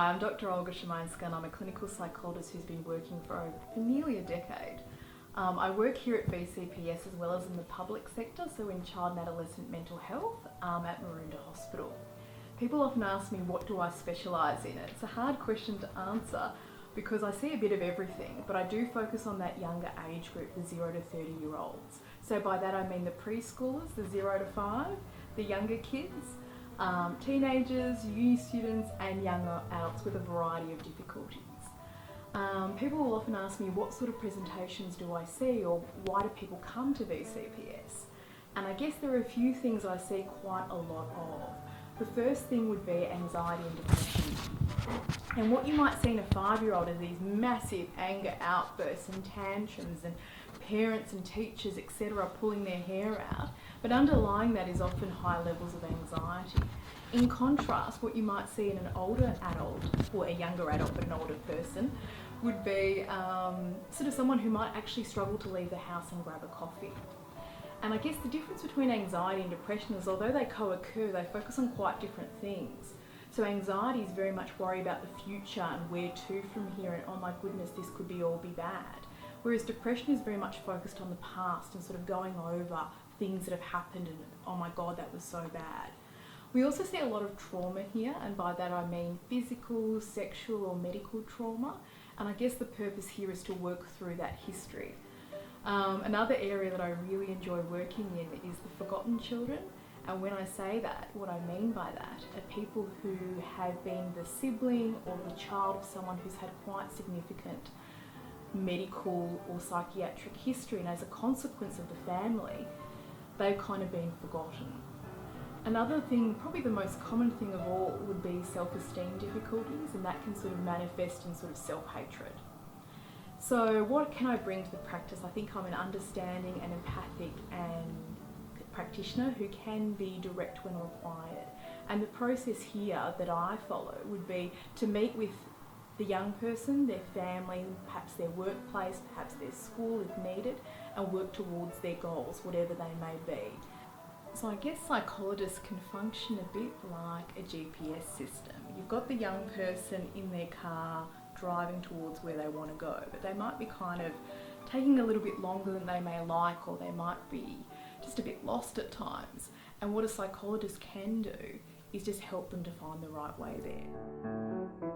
Hi, I'm Dr. Olga Szymanska and I'm a clinical psychologist who's been working for nearly a decade. I work here at BCPS as well as in the public sector, so in child and adolescent mental health at Maroondah Hospital. People often ask me, what do I specialise in? It's a hard question to answer because I see a bit of everything, but I do focus on that younger age group, the 0 to 30-year-olds. So by that I mean the preschoolers, the 0 to 5, the younger kids, teenagers, uni students and younger adults with a variety of difficulties. People will often ask me, what sort of presentations do I see, or why do people come to BCPS? And I guess there are a few things I see quite a lot of. The first thing would be anxiety and depression. And what you might see in a 5-year-old is these massive anger outbursts and tantrums and parents and teachers, etc., pulling their hair out. But underlying that is often high levels of anxiety. In contrast, what you might see in an older adult, or a younger adult but an older person, would be sort of someone who might actually struggle to leave the house and grab a coffee. And I guess the difference between anxiety and depression is, although they co-occur, they focus on quite different things. So anxiety is very much worry about the future and where to from here, and oh my goodness, this could all be bad. Whereas depression is very much focused on the past and sort of going over things that have happened and oh my God, that was so bad. We also see a lot of trauma here, and by that I mean physical, sexual or medical trauma. And I guess the purpose here is to work through that history. Another area that I really enjoy working in is the forgotten children. And when I say that, what I mean by that are people who have been the sibling or the child of someone who's had quite significant medical or psychiatric history, and as a consequence of the family, they've kind of been forgotten. Another thing, probably the most common thing of all, would be self-esteem difficulties, and that can sort of manifest in sort of self-hatred. So what can I bring to the practice? I think I'm an understanding and empathic and practitioner who can be direct when required. And the process here that I follow would be to meet with the young person, their family, perhaps their workplace, perhaps their school if needed, and work towards their goals, whatever they may be. So I guess psychologists can function a bit like a GPS system. You've got the young person in their car driving towards where they want to go, but they might be kind of taking a little bit longer than they may like, or they might be just a bit lost at times. And what a psychologist can do is just help them to find the right way there.